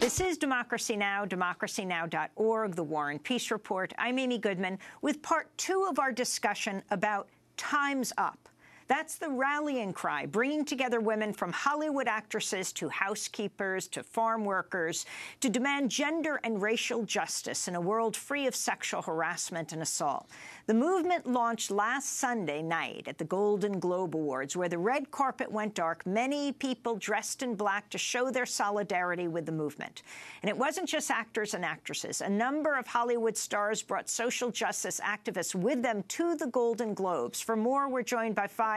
This is Democracy Now!, democracynow.org, The War and Peace Report. I'm Amy Goodman with part 2 of our discussion about Time's Up. That's the rallying cry, bringing together women from Hollywood actresses to housekeepers to farm workers to demand gender and racial justice in a world free of sexual harassment and assault. The movement launched last Sunday night at the Golden Globe Awards, where the red carpet went dark, many people dressed in black to show their solidarity with the movement. And it wasn't just actors and actresses. A number of Hollywood stars brought social justice activists with them to the Golden Globes. For more, we're joined by 5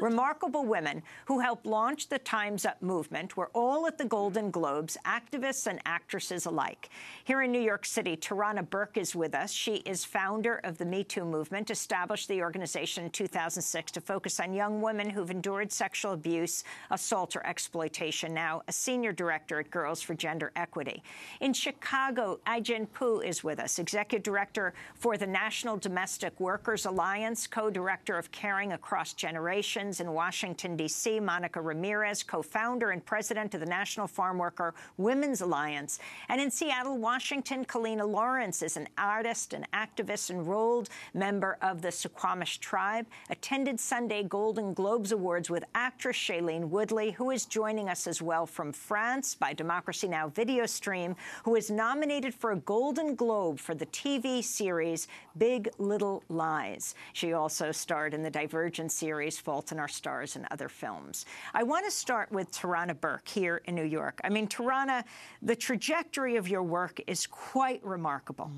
remarkable women who helped launch the Time's Up movement. We're all at the Golden Globes, activists and actresses alike. Here in New York City, Tirana Burke is with us. She is founder of the Me Too movement, established the organization in 2006 to focus on young women who've endured sexual abuse, assault, or exploitation, now a senior director at Girls for Gender Equity. In Chicago, Ai-jen Poo is with us, executive director for the National Domestic Workers Alliance, co-director of Caring Across Generations. In Washington, D.C., Monica Ramirez, co-founder and president of the National Farm Worker Women's Alliance. And in Seattle, Washington, Kalina Lawrence is an artist and activist, enrolled member of the Suquamish tribe, attended Sunday Golden Globes Awards with actress Shailene Woodley, who is joining us as well from France by Democracy Now! Video stream, who is nominated for a Golden Globe for the TV series Big Little Lies. She also starred in the Divergent series Fault in Our Stars and other films. I want to start with Tirana Burke here in New York. I mean, Tirana, the trajectory of your work is quite remarkable.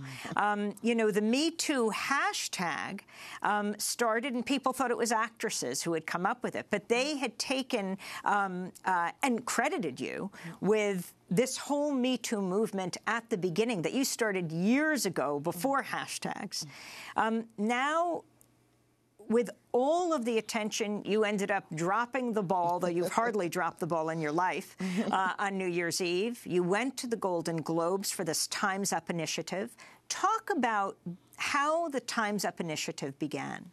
You know, the Me Too hashtag started, and people thought it was actresses who had come up with it, but they had taken and credited you with this whole Me Too movement at the beginning that you started years ago before hashtags. Now, with all of the attention, you ended up dropping the ball, though you've hardly dropped the ball in your life, on New Year's Eve. You went to the Golden Globes for this Time's Up initiative. Talk about how the Time's Up initiative began.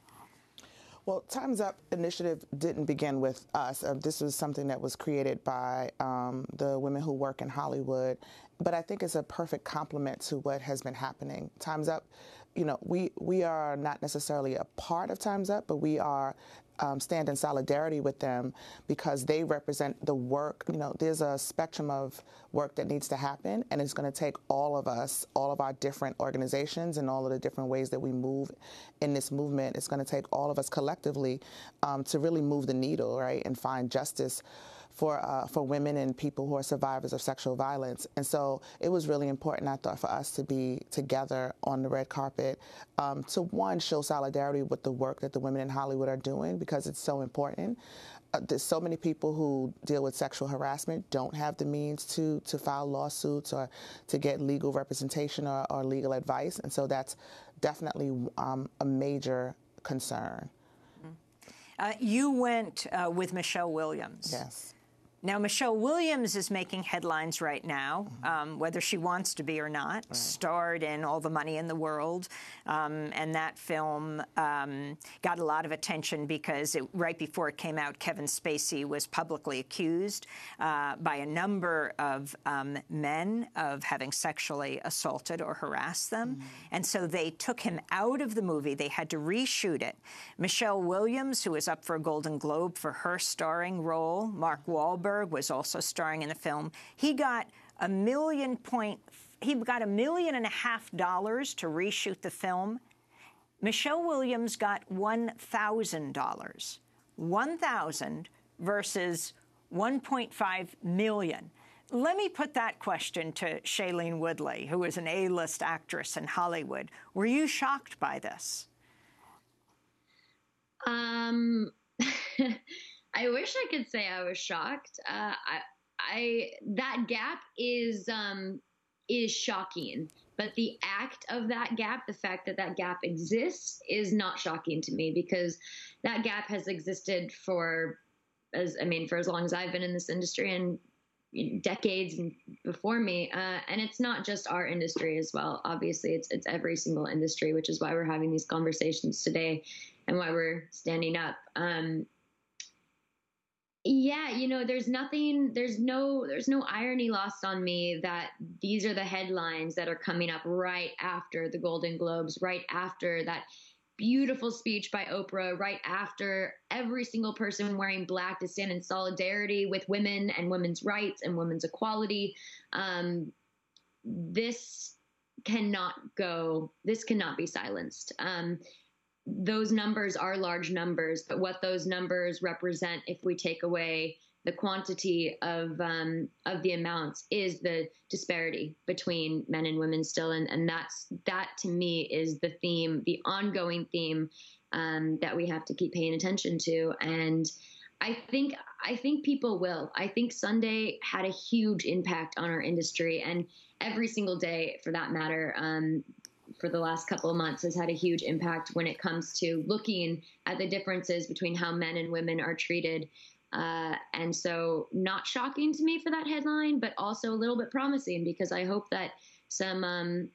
Well, Time's Up initiative didn't begin with us. This was something that was created by the women who work in Hollywood. But I think it's a perfect complement to what has been happening. Time's Up, you know, we are not necessarily a part of Time's Up, but we are stand in solidarity with them because they represent the work. You know, there's a spectrum of work that needs to happen, and it's going to take all of us, all of our different organizations and all of the different ways that we move in this movement. It's going to take all of us collectively to really move the needle, right, and find justice for women and people who are survivors of sexual violence. And so it was really important, I thought, for us to be together on the red carpet to, one, show solidarity with the work that the women in Hollywood are doing, because it's so important. There's so many people who deal with sexual harassment don't have the means to file lawsuits or to get legal representation or legal advice. And so that's definitely a major concern. You went with Michelle Williams. Yes. Now, Michelle Williams is making headlines right now, whether she wants to be or not, starred in All the Money in the World, and that film got a lot of attention because right before it came out, Kevin Spacey was publicly accused by a number of men of having sexually assaulted or harassed them, and so they took him out of the movie. They had to reshoot it. Michelle Williams, who is up for a Golden Globe for her starring role, Mark Wahlberg was also starring in the film. He got $1.5 million to reshoot the film. Michelle Williams got $1,000. $1,000 versus $1.5 million. Let me put that question to Shailene Woodley, who is an A-list actress in Hollywood. Were you shocked by this? I wish I could say I was shocked. That gap is shocking, but the act of that gap, the fact that that gap exists, is not shocking to me, because that gap has existed for as long as I've been in this industry, and decades before me. And it's not just our industry as well. Obviously, it's every single industry, which is why we're having these conversations today and why we're standing up. Yeah, there's no irony lost on me that these are the headlines that are coming up right after the Golden Globes, right after that beautiful speech by Oprah, right after every single person wearing black to stand in solidarity with women and women's rights and women's equality. This this cannot be silenced. Those numbers are large numbers, but what those numbers represent, if we take away the quantity of the amounts, is the disparity between men and women still, and that to me is the theme, the ongoing theme that we have to keep paying attention to. And I think people will. I think Sunday had a huge impact on our industry, and every single day, for that matter, for the last couple of months has had a huge impact when it comes to looking at the differences between how men and women are treated. And so not shocking to me for that headline, but also a little bit promising, because I hope that some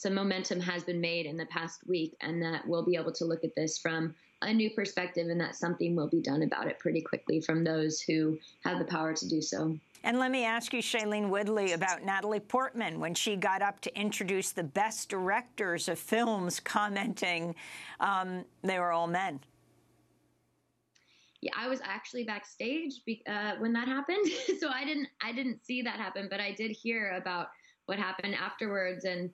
momentum has been made in the past week, and that we'll be able to look at this from a new perspective, and that something will be done about it pretty quickly from those who have the power to do so. And let me ask you, Shailene Woodley, about Natalie Portman, when she got up to introduce the best directors of films, commenting they were all men. Yeah, I was actually backstage when that happened, so I didn't see that happen, but I did hear about what happened afterwards, and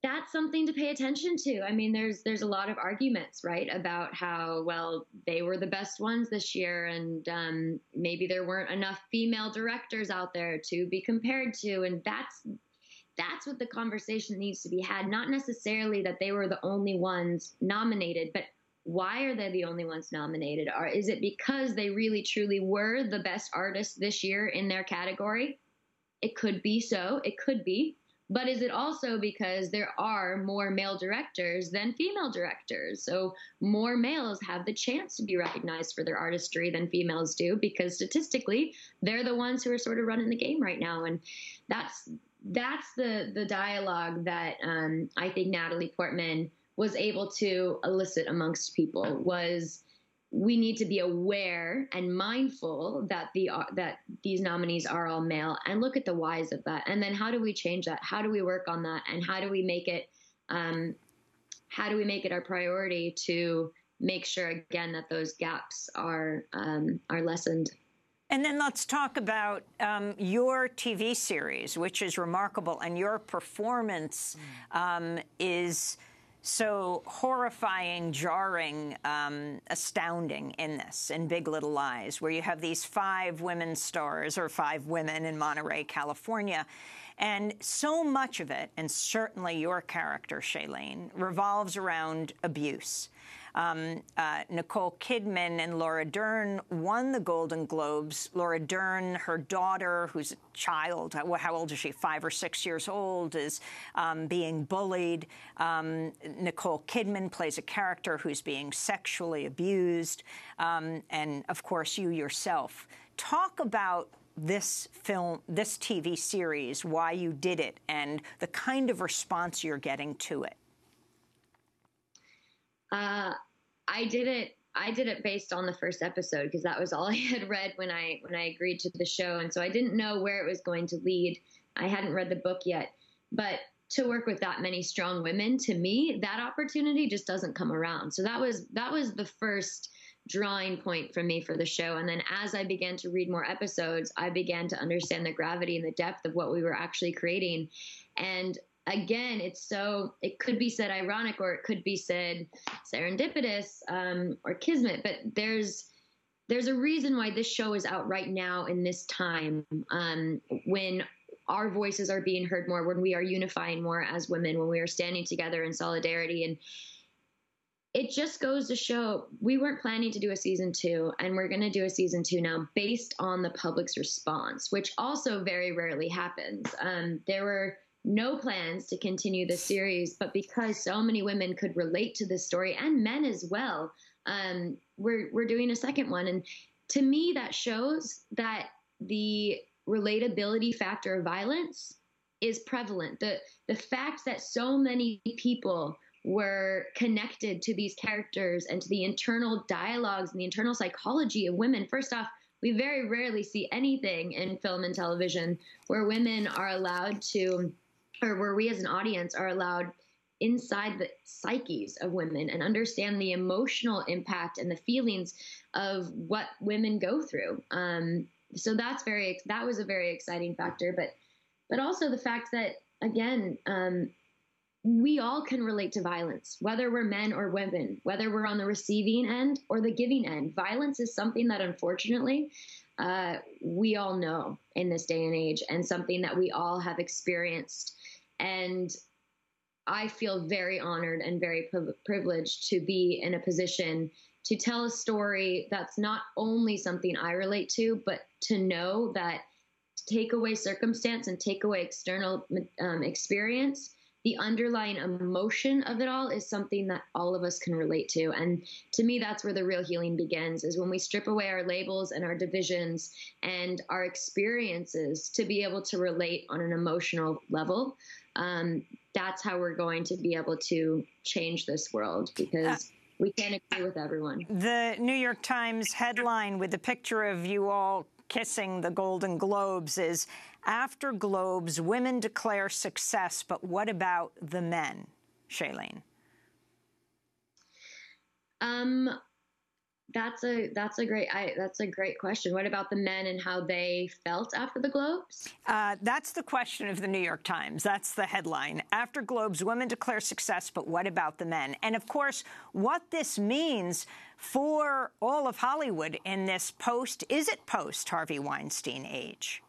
that's something to pay attention to. I mean, there's a lot of arguments, right, about how, well, they were the best ones this year, and maybe there weren't enough female directors out there to be compared to, and that's what the conversation needs to be had. Not necessarily that they were the only ones nominated, but why are they the only ones nominated? Or is it because they really truly were the best artists this year in their category? It could be so. It could be. But is it also because there are more male directors than female directors? So more males have the chance to be recognized for their artistry than females do, because statistically, they're the ones who are sort of running the game right now. And that's the dialogue that I think Natalie Portman was able to elicit amongst people. Was we need to be aware and mindful that these nominees are all male, and look at the whys of that. And then how do we change that? How do we work on that? And how do we make it our priority to make sure, again, that those gaps are lessened? And then let's talk about your TV series, which is remarkable, and your performance is so horrifying, jarring, astounding in this, in Big Little Lies, where you have these 5 women stars, or 5 women in Monterey, California. And so much of it, and certainly your character, Shailene, revolves around abuse. Nicole Kidman and Laura Dern won the Golden Globes. Laura Dern, her daughter, who's a child, how old is she, 5 or 6 years old, is being bullied. Nicole Kidman plays a character who's being sexually abused. And, of course, you yourself. Talk about this film, this TV series, why you did it, and the kind of response you're getting to it. I did it based on the first episode, because that was all I had read when I agreed to the show. And so I didn't know where it was going to lead. I hadn't read the book yet, but to work with that many strong women, to me, that opportunity just doesn't come around. So that was the first drawing point for me for the show. And then as I began to read more episodes, I began to understand the gravity and the depth of what we were actually creating. And again, it could be said ironic, or it could be said serendipitous, or kismet, but there's a reason why this show is out right now in this time, when our voices are being heard more, when we are unifying more as women, when we are standing together in solidarity. And it just goes to show we weren't planning to do a season 2, and we're going to do a season 2 now based on the public's response, which also very rarely happens. There were no plans to continue the series, but because so many women could relate to this story, and men as well, we're doing a second one. And to me, that shows that the relatability factor of violence is prevalent. The fact that so many people were connected to these characters and to the internal dialogues and the internal psychology of women. First off, we very rarely see anything in film and television where women are allowed to, or where we as an audience are allowed inside the psyches of women and understand the emotional impact and the feelings of what women go through. So that was a very exciting factor, but also the fact that, again, we all can relate to violence, whether we're men or women, whether we're on the receiving end or the giving end. Violence is something that, unfortunately, we all know in this day and age, and something that we all have experienced. And I feel very honored and very privileged to be in a position to tell a story that's not only something I relate to, but to know that take away circumstance and take away external experience, the underlying emotion of it all is something that all of us can relate to. And to me, that's where the real healing begins, is when we strip away our labels and our divisions and our experiences to be able to relate on an emotional level. That's how we're going to be able to change this world, because we can't agree with everyone. The New York Times headline with the picture of you all kissing the Golden Globes is, "After Globes, women declare success, but what about the men?" Shailene. That's a great question. What about the men and how they felt after the Globes? That's the question of the New York Times. That's the headline. "After Globes, women declare success, but what about the men?" And of course, what this means for all of Hollywood in this post Harvey Weinstein age?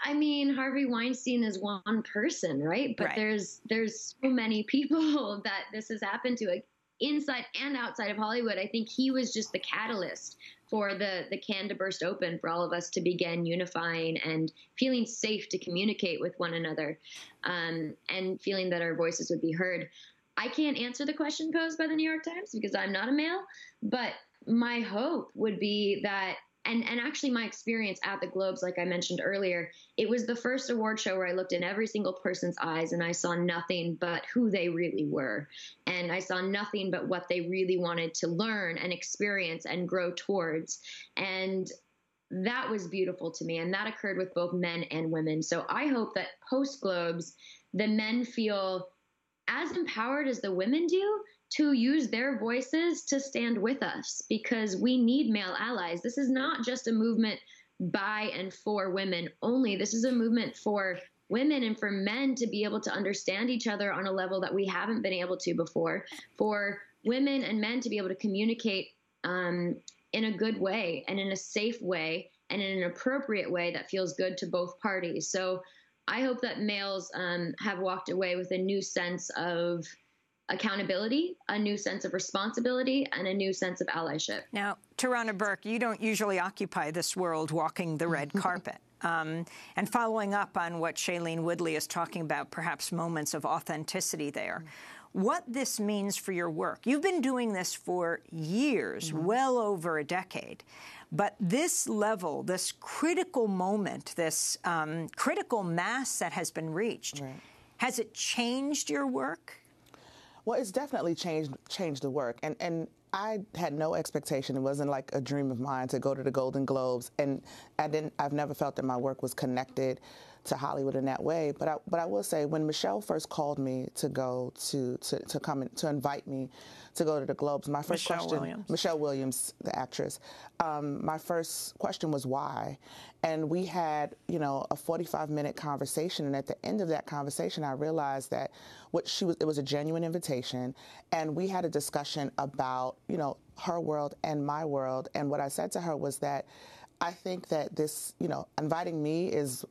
I mean, Harvey Weinstein is one person, right? But there's so many people that this has happened to, inside and outside of Hollywood. I think he was just the catalyst for the can to burst open for all of us to begin unifying and feeling safe to communicate with one another, and feeling that our voices would be heard. I can't answer the question posed by the New York Times because I'm not a male, but my hope would be that, and actually my experience at the Globes, like I mentioned earlier, it was the first award show where I looked in every single person's eyes and I saw nothing but who they really were. And I saw nothing but what they really wanted to learn and experience and grow towards. And that was beautiful to me. And that occurred with both men and women. So I hope that post-Globes, the men feel as empowered as the women do to use their voices to stand with us, because we need male allies. This is not just a movement by and for women only. This is a movement for women and for men to be able to understand each other on a level that we haven't been able to before, for women and men to be able to communicate in a good way and in a safe way and in an appropriate way that feels good to both parties. So I hope that males have walked away with a new sense of accountability, a new sense of responsibility, and a new sense of allyship. Now, Tirana Burke, you don't usually occupy this world walking the red carpet. And following up on what Shailene Woodley is talking about, perhaps moments of authenticity there, what this means for your work. You've been doing this for years, well over a decade. But this level, this critical moment, this critical mass that has been reached, has it changed your work? Well, it's definitely changed the work. And I had no expectation. It wasn't like a dream of mine to go to the Golden Globes. And I've never felt that my work was connected to Hollywood in that way. But I will say, when Michelle first called me to go to come in, to invite me to go to the Globes, my first question, Michelle Williams, the actress, my first question was why. And we had, a 45-minute conversation. And at the end of that conversation, I realized that it was a genuine invitation. And we had a discussion about, her world and my world. And what I said to her was that I think that this, inviting me is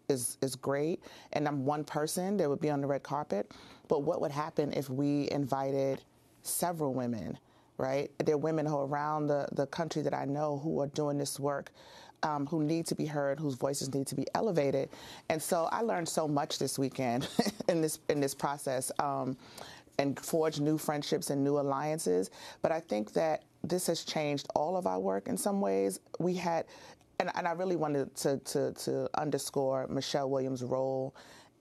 great, and I'm one person that would be on the red carpet. But what would happen if we invited several women, right? There are women who are around the country that I know who are doing this work, who need to be heard, whose voices need to be elevated. And so I learned so much this weekend in this process, and forged new friendships and new alliances. But I think that this has changed all of our work in some ways. We had, and I really wanted to underscore Michelle Williams' role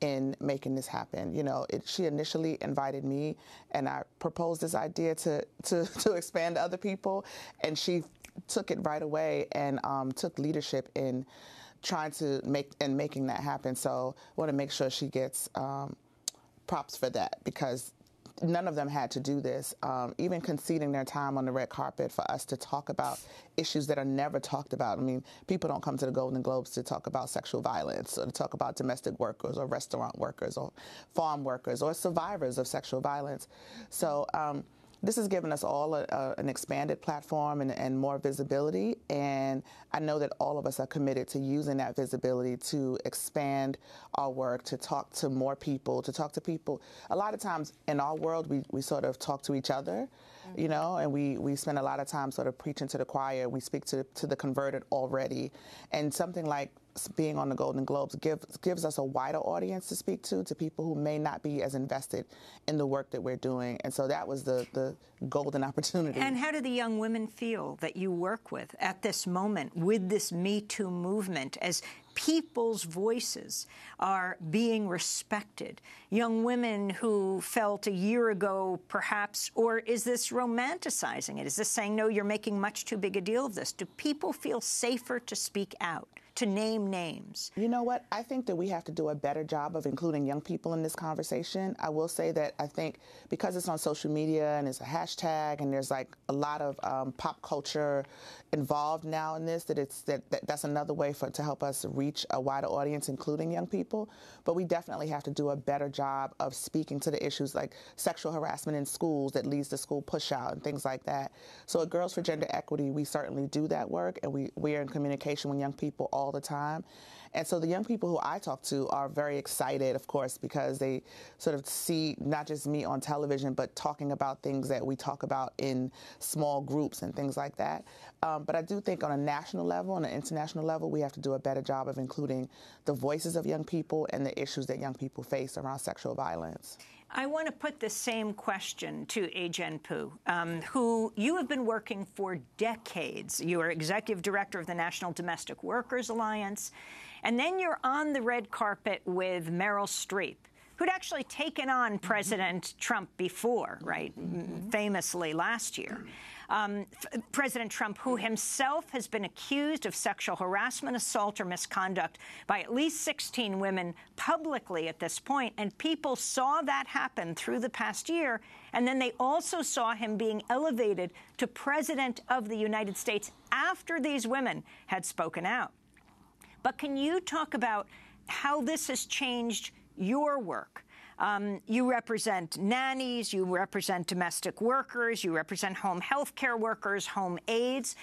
in making this happen. You know, she initially invited me, and I proposed this idea to expand to other people, and she took it right away and took leadership in trying to making that happen. So I want to make sure she gets props for that, because none of them had to do this, even conceding their time on the red carpet for us to talk about issues that are never talked about. I mean, people don't come to the Golden Globes to talk about sexual violence or to talk about domestic workers or restaurant workers or farm workers or survivors of sexual violence. So this has given us all an expanded platform and more visibility, and I know that all of us are committed to using that visibility to expand our work, to talk to more people, to talk to people. A lot of times in our world, we sort of talk to each other, you know, and we spend a lot of time sort of preaching to the choir. We speak to the converted already, and something like being on the Golden Globes gives us a wider audience to speak to people who may not be as invested in the work that we're doing. And so that was the golden opportunity. And how do the young women feel that you work with at this moment with this Me Too movement, as people's voices are being respected? Young women who felt a year ago, perhaps, or is this romanticizing it? Is this saying, no, you're making much too big a deal of this? Do people feel safer to speak out, to name names? You know what? I think that we have to do a better job of including young people in this conversation. I will say that I think because it's on social media and it's a hashtag and there's like a lot of pop culture involved now in this, that's another way to help us reach a wider audience, including young people. But we definitely have to do a better job of speaking to the issues like sexual harassment in schools that leads to school push-out and things like that. So at Girls for Gender Equity, we certainly do that work, and we are in communication with young people all the time. And so the young people who I talk to are very excited, of course, because they sort of see not just me on television, but talking about things that we talk about in small groups and things like that. But I do think on a national level, on an international level, we have to do a better job of including the voices of young people and the issues that young people face around sexual violence. I want to put the same question to Ajen Poo, who you have been working for decades. You are executive director of the National Domestic Workers Alliance, and then you're on the red carpet with Meryl Streep, who'd actually taken on President Trump before, right, famously last year. President Trump, who himself has been accused of sexual harassment, assault, or misconduct by at least 16 women publicly at this point, and people saw that happen through the past year, and then they also saw him being elevated to President of the United States after these women had spoken out. But can you talk about how this has changed your work? You represent nannies, you represent domestic workers, you represent home health care workers, home aides.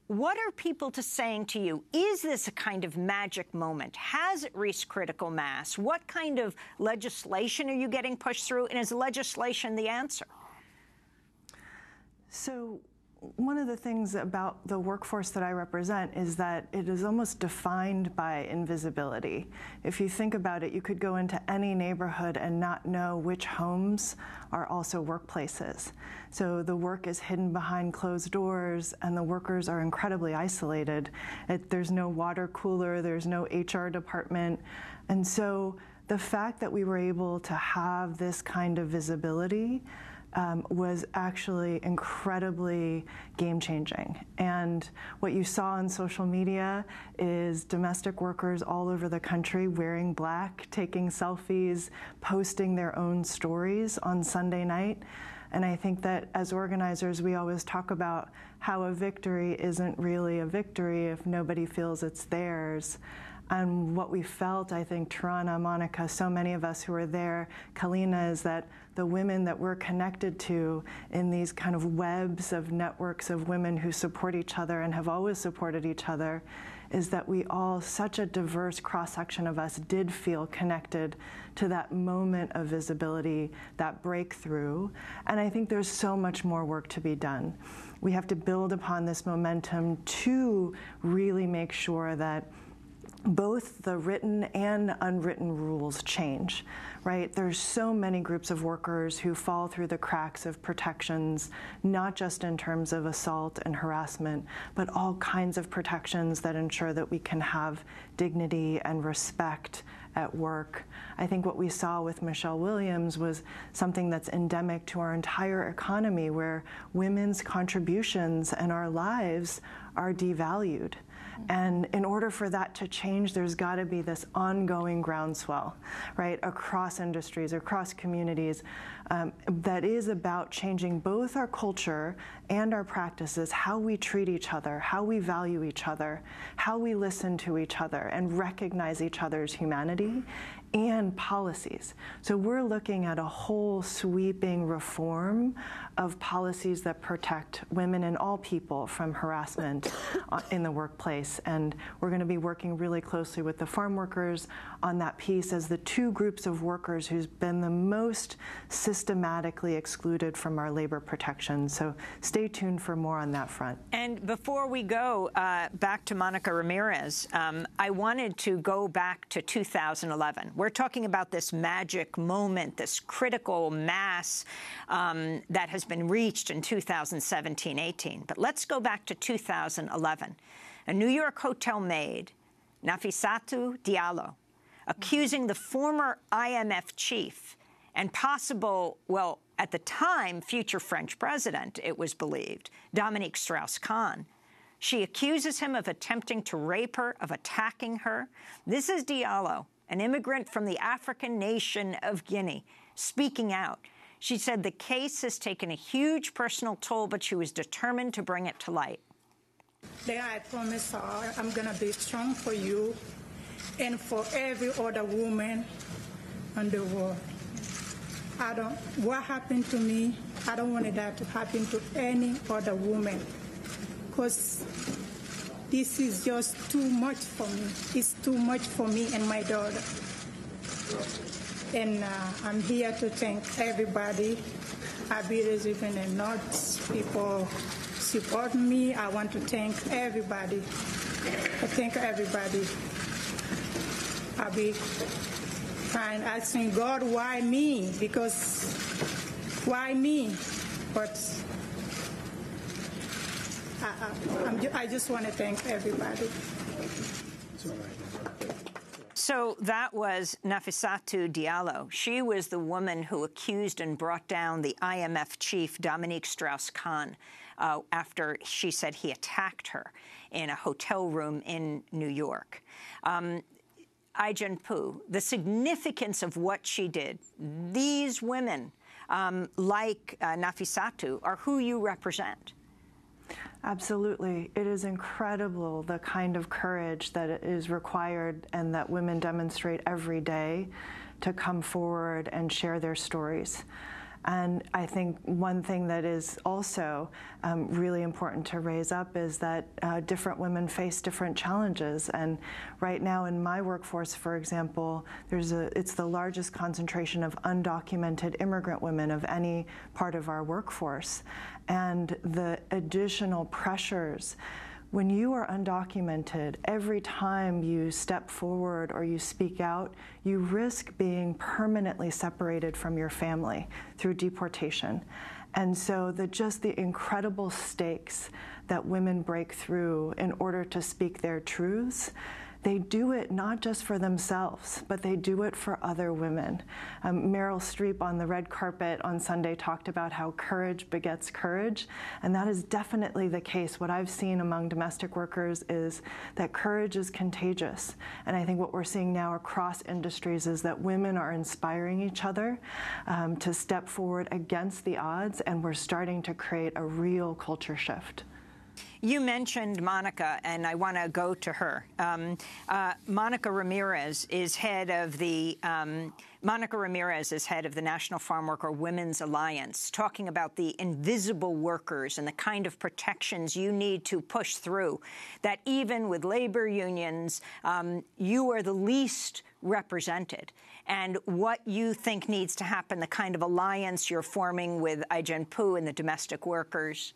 What are people saying to you? Is this a kind of magic moment? Has it reached critical mass? What kind of legislation are you getting pushed through? And is legislation the answer? So one of the things about the workforce that I represent is that it is almost defined by invisibility. If you think about it, you could go into any neighborhood and not know which homes are also workplaces. So the work is hidden behind closed doors, and the workers are incredibly isolated. There's no water cooler, there's no HR department. And so the fact that we were able to have this kind of visibility was actually incredibly game-changing. And what you saw on social media is domestic workers all over the country wearing black, taking selfies, posting their own stories on Sunday night. And I think that as organizers, we always talk about how a victory isn't really a victory if nobody feels it's theirs. And what we felt, I think, Tirana, Monica, so many of us who were there, Kalina, is that the women that we're connected to in these kind of webs of networks of women who support each other and have always supported each other, is that we all, such a diverse cross-section of us, did feel connected to that moment of visibility, that breakthrough. And I think there's so much more work to be done. We have to build upon this momentum to really make sure that both the written and unwritten rules change, right? There's so many groups of workers who fall through the cracks of protections, not just in terms of assault and harassment, but all kinds of protections that ensure that we can have dignity and respect at work. I think what we saw with Michelle Williams was something that's endemic to our entire economy, where women's contributions and our lives are devalued. And in order for that to change, there's got to be this ongoing groundswell, right, across industries, across communities, that is about changing both our culture and our practices, how we treat each other, how we value each other, how we listen to each other and recognize each other's humanity, and policies. So we're looking at a whole sweeping reform of policies that protect women and all people from harassment in the workplace. And we're going to be working really closely with the farm workers on that piece as the two groups of workers who's been the most systematically excluded from our labor protections. So stay tuned for more on that front. And before we go back to Monica Ramirez, I wanted to go back to 2011. We're talking about this magic moment, this critical mass that has been reached in 2017-18. But let's go back to 2011. A New York hotel maid, Nafissatou Diallo, accusing the former IMF chief and possible, well, at the time, future French president, it was believed, Dominique Strauss-Kahn. She accuses him of attempting to rape her, of attacking her. This is Diallo, an immigrant from the African nation of Guinea, speaking out. She said the case has taken a huge personal toll, but she was determined to bring it to light. Then I promise her I'm going to be strong for you and for every other woman in the world. What happened to me, I don't want that to happen to any other woman, because this is just too much for me. It's too much for me and my daughter. And I'm here to thank everybody. I've been receiving a lot. People support me. I want to thank everybody. I thank everybody. I'll be trying, asking God, why me? Because why me? But I just want to thank everybody. So that was Nafissatou Diallo. She was the woman who accused and brought down the IMF chief, Dominique Strauss-Kahn, after she said he attacked her in a hotel room in New York. Ai-jen-poo, the significance of what she did, these women, like Nafissatou, are who you represent. Absolutely. It is incredible the kind of courage that is required and that women demonstrate every day to come forward and share their stories. And I think one thing that is also really important to raise up is that different women face different challenges. And right now in my workforce, for example, it's the largest concentration of undocumented immigrant women of any part of our workforce. And the additional pressures, when you are undocumented, every time you step forward or you speak out, you risk being permanently separated from your family through deportation. And so just the incredible stakes that women break through in order to speak their truths, they do it not just for themselves, but they do it for other women. Meryl Streep on the red carpet on Sunday talked about how courage begets courage, and that is definitely the case. What I've seen among domestic workers is that courage is contagious, and I think what we're seeing now across industries is that women are inspiring each other to step forward against the odds, and we're starting to create a real culture shift. You mentioned Monica, and I want to go to her. Monica Ramirez is head of the National Farm Worker Women's Alliance, talking about the invisible workers and the kind of protections you need to push through, that even with labor unions, you are the least represented. And what you think needs to happen, the kind of alliance you're forming with Ai-jen-poo and the domestic workers.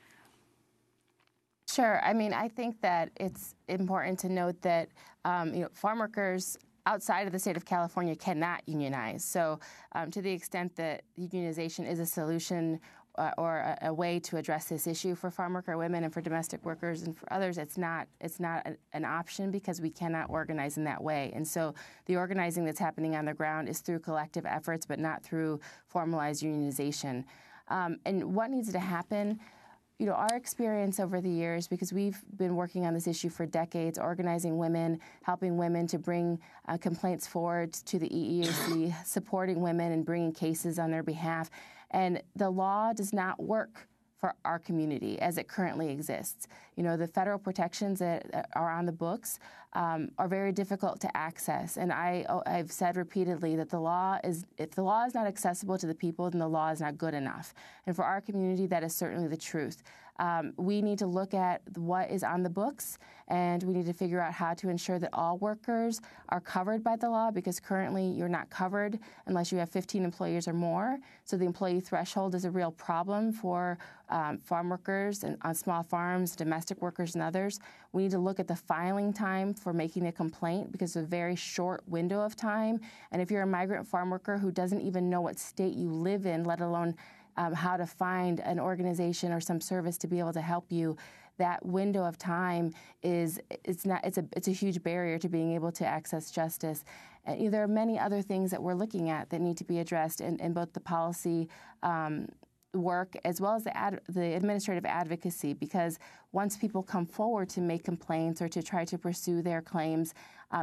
Sure. I mean, I think that it's important to note that farm workers outside of the state of California cannot unionize. So to the extent that unionization is a solution or a way to address this issue for farm worker women and for domestic workers and for others, it's not an option because we cannot organize in that way. And so the organizing that's happening on the ground is through collective efforts, but not through formalized unionization. And what needs to happen? Our experience over the years, because we've been working on this issue for decades, organizing women, helping women to bring complaints forward to the EEOC, supporting women and bringing cases on their behalf. And the law does not work for our community as it currently exists. The federal protections that are on the books are very difficult to access. And I've said repeatedly that if the law is not accessible to the people, then the law is not good enough. And for our community, that is certainly the truth. We need to look at what is on the books, and we need to figure out how to ensure that all workers are covered by the law, because currently you're not covered unless you have 15 employees or more. So the employee threshold is a real problem for farm workers and on small farms, domestic workers and others. We need to look at the filing time for making a complaint, because it's a very short window of time. And if you're a migrant farm worker who doesn't even know what state you live in, let alone how to find an organization or some service to be able to help you, that window of time it's a huge barrier to being able to access justice. There are many other things that we're looking at that need to be addressed in both the policy work as well as the administrative advocacy, because once people come forward to make complaints or to try to pursue their claims,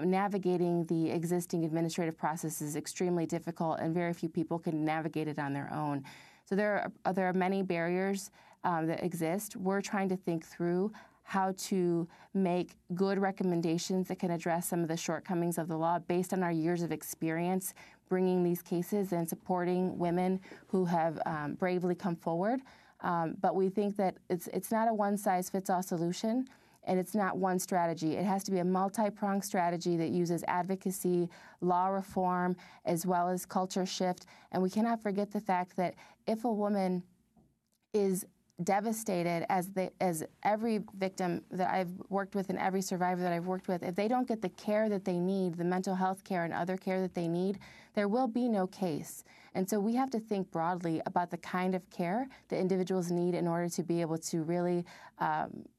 navigating the existing administrative process is extremely difficult, and very few people can navigate it on their own. So there are many barriers that exist. We're trying to think through how to make good recommendations that can address some of the shortcomings of the law based on our years of experience bringing these cases and supporting women who have bravely come forward. But we think that it's not a one-size-fits-all solution, and it's not one strategy. It has to be a multi-pronged strategy that uses advocacy, law reform, as well as culture shift. And we cannot forget the fact that if a woman is devastated, as every victim that I've worked with and every survivor that I've worked with, if they don't get the care that they need, the mental health care and other care that they need, there will be no case. And so we have to think broadly about the kind of care that individuals need in order to be able to really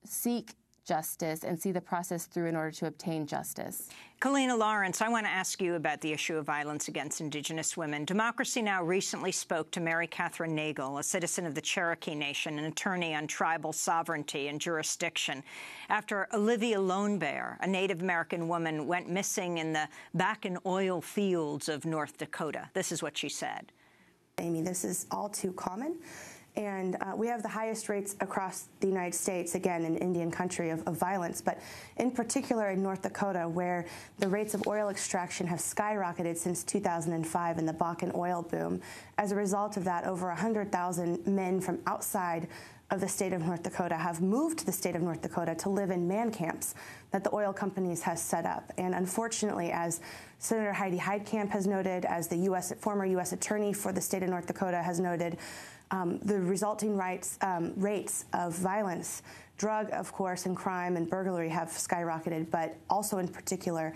seek justice and see the process through in order to obtain justice. Kalina Lawrence, I want to ask you about the issue of violence against Indigenous women. Democracy Now! Recently spoke to Mary Catherine Nagel, a citizen of the Cherokee Nation, an attorney on tribal sovereignty and jurisdiction, after Olivia Lone Bear, a Native American woman, went missing in the back and oil fields of North Dakota. This is what she said. Amy, this is all too common. And we have the highest rates across the United States, again, in Indian country, of violence, but in particular in North Dakota, where the rates of oil extraction have skyrocketed since 2005 in the Bakken oil boom. As a result of that, over 100,000 men from outside of the state of North Dakota have moved to the state of North Dakota to live in man camps that the oil companies has set up. And unfortunately, as Senator Heidi Heitkamp has noted, as the former U.S. Attorney for the state of North Dakota has noted, the resulting rates of violence, drug, of course, and crime and burglary have skyrocketed, but also in particular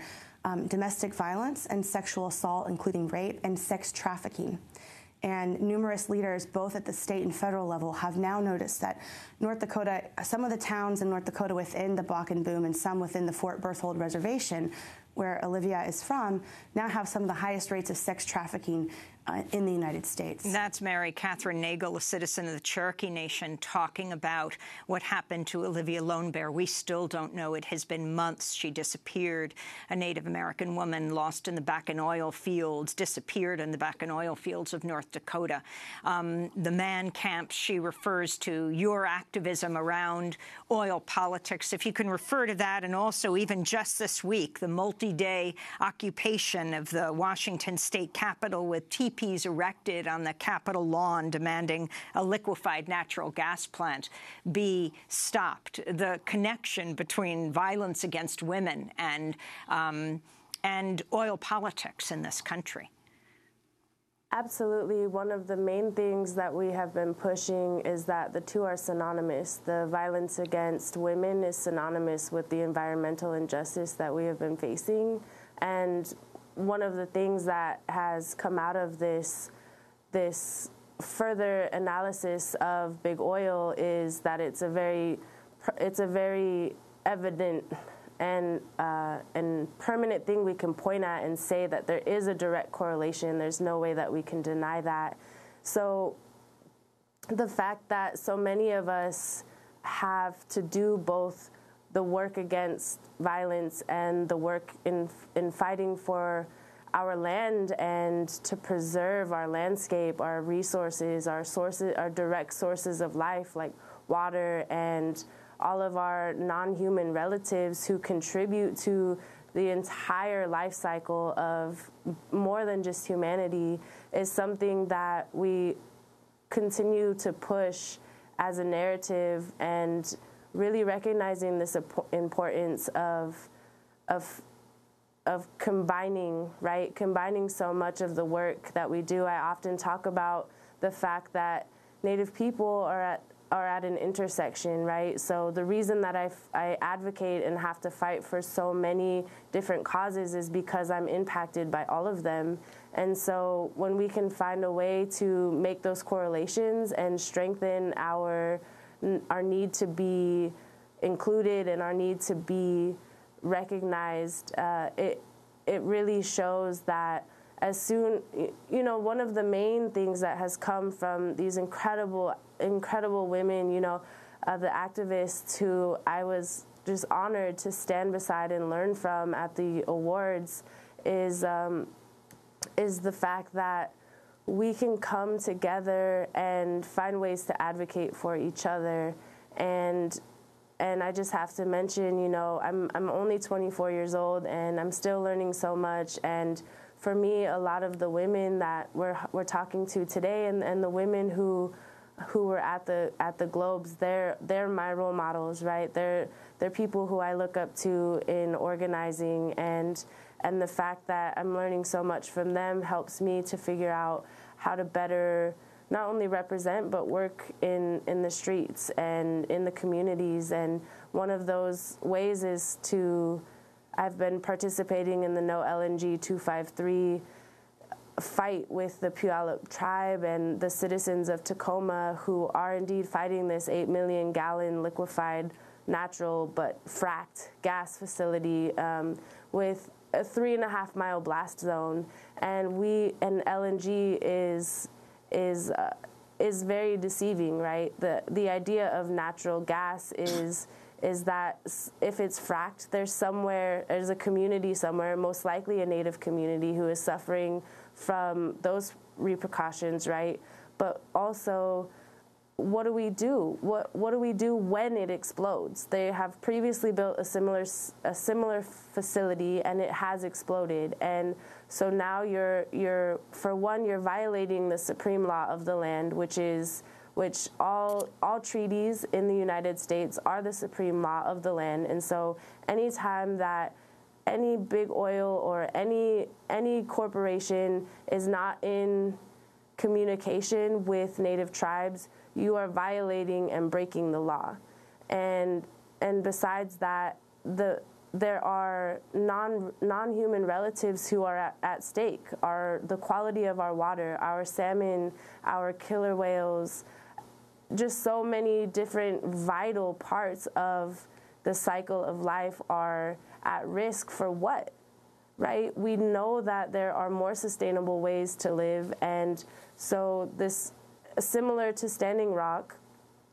domestic violence and sexual assault, including rape and sex trafficking. And numerous leaders, both at the state and federal level, have now noticed that North Dakota, some of the towns in North Dakota within the Bakken boom and some within the Fort Berthold Reservation, where Olivia is from, now have some of the highest rates of sex trafficking in the United States. That's Mary Catherine Nagel, a citizen of the Cherokee Nation, talking about what happened to Olivia Lone Bear. We still don't know. It has been months. She disappeared. A Native American woman lost in the Bakken oil fields, disappeared in the Bakken oil fields of North Dakota. The man camps she refers to, your activism around oil politics, if you can refer to that, and also even just this week, the multi-day occupation of the Washington state capitol with teepees erected on the Capitol lawn demanding a liquefied natural gas plant be stopped. The connection between violence against women and oil politics in this country. Absolutely. One of the main things that we have been pushing is that the two are synonymous. The violence against women is synonymous with the environmental injustice that we have been facing. And one of the things that has come out of this further analysis of big oil is that it's a very evident and permanent thing we can point at and say that there is a direct correlation. There's no way that we can deny that. So the fact that so many of us have to do both the work against violence and the work in fighting for our land and to preserve our landscape, our resources, our direct sources of life like water and all of our non-human relatives who contribute to the entire life cycle of more than just humanity is something that we continue to push as a narrative, and really recognizing this importance of combining, right? Combining so much of the work that we do. I often talk about the fact that Native people are at an intersection, right? So the reason that I advocate and have to fight for so many different causes is because I'm impacted by all of them. And so when we can find a way to make those correlations and strengthen our need to be included and our need to be recognized, it really shows that as soon, one of the main things that has come from these incredible women, the activists who I was just honored to stand beside and learn from at the awards is the fact that we can come together and find ways to advocate for each other. And I just have to mention, I'm only 24 years old and I'm still learning so much. And for me, a lot of the women that we're talking to today and the women who were at the Globes, they're my role models, right? They're people who I look up to in organizing, and the fact that I'm learning so much from them helps me to figure out how to better not only represent but work in the streets and in the communities. And one of those ways is I've been participating in the No LNG 253 fight with the Puyallup tribe and the citizens of Tacoma, who are indeed fighting this 8 million gallon liquefied natural but fracked gas facility with a 3.5 mile blast zone. And LNG is very deceiving, right? The idea of natural gas is that if it's fracked, there's a community somewhere, most likely a Native community, who is suffering from those repercussions, right? But also, what do we do? What do we do when it explodes? They have previously built a similar facility and it has exploded. And so now you're violating the supreme law of the land, which all treaties in the United States are the supreme law of the land. And so anytime that any big oil or any corporation is not in communication with Native tribes, you are violating and breaking the law. And besides that, there are non-human relatives who are at stake, are the quality of our water, our salmon, our killer whales, just so many different vital parts of the cycle of life are at risk for what, right? We know that there are more sustainable ways to live, and so this, similar to Standing Rock,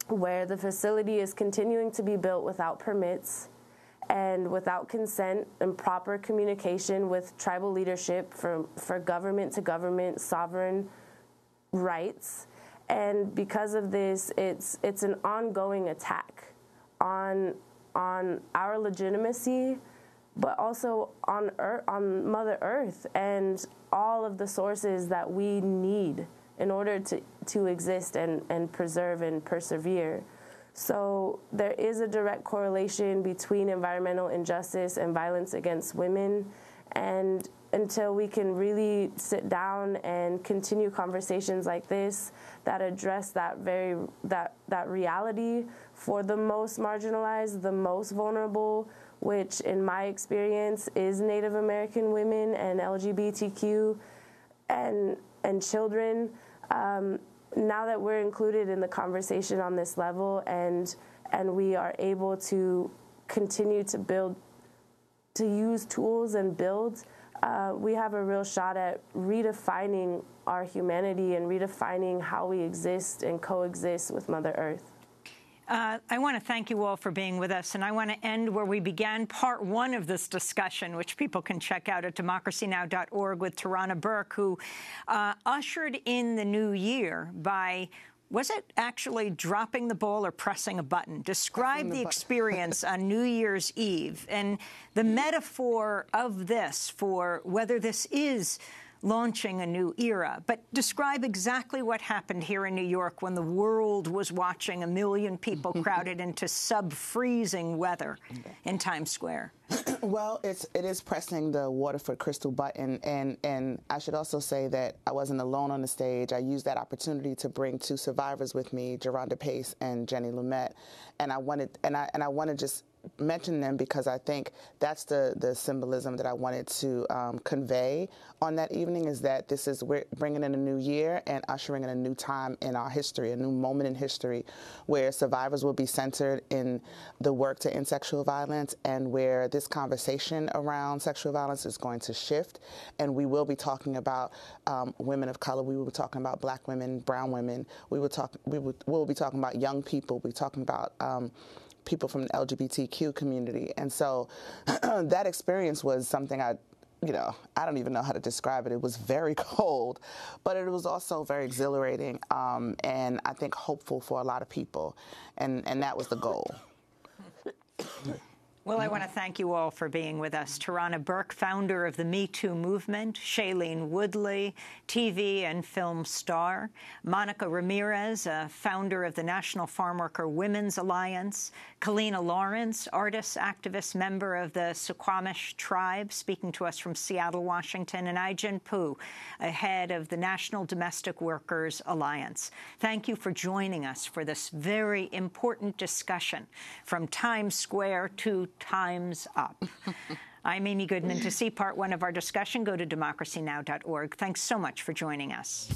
where the facility is continuing to be built without permits and without consent and proper communication with tribal leadership for government to government sovereign rights. And because of this, it's an ongoing attack on our legitimacy, but also on Mother Earth and all of the sources that we need in order to exist and preserve and persevere. So there is a direct correlation between environmental injustice and violence against women, and until we can really sit down and continue conversations like this that address that reality for the most marginalized, the most vulnerable, which in my experience is Native American women and LGBTQ and children. Now that we're included in the conversation on this level and we are able to continue to build, to use tools and build, we have a real shot at redefining our humanity and redefining how we exist and coexist with Mother Earth. I want to thank you all for being with us, and I want to end where we began part one of this discussion, which people can check out at democracynow.org with Tirana Burke, who ushered in the new year by, was it actually dropping the ball or pressing a button? Describe the experience on New Year's Eve and the metaphor of this for whether this is launching a new era. But describe exactly what happened here in New York when the world was watching 1 million people crowded into sub-freezing weather in Times Square. Well, it is pressing the Waterford crystal button, and I should also say that I wasn't alone on the stage. I used that opportunity to bring 2 survivors with me, Geronda Pace and Jenny Lumet, and I want to just mention them because I think that's the symbolism that I wanted to convey on that evening, is that we're bringing in a new year and ushering in a new time in our history, a new moment in history where survivors will be centered in the work to end sexual violence, and where this conversation around sexual violence is going to shift, and we will be talking about women of color, we will be talking about Black women, brown women, we'll be talking about young people, we'll be talking about people from the LGBTQ community. And so that experience was something I don't even know how to describe it. It was very cold, but it was also very exhilarating, and I think hopeful for a lot of people. And that was the goal. Well, I want to thank you all for being with us. Tirana Burke, founder of the Me Too movement, Shailene Woodley, TV and film star, Monica Ramirez, founder of the National Farm Worker Women's Alliance, Kalina Lawrence, artist, activist, member of the Suquamish tribe, speaking to us from Seattle, Washington, and Ai-jen Poo, head of the National Domestic Workers Alliance. Thank you for joining us for this very important discussion from Times Square to Time's Up. I'm Amy Goodman. To see part one of our discussion, go to democracynow.org. Thanks so much for joining us.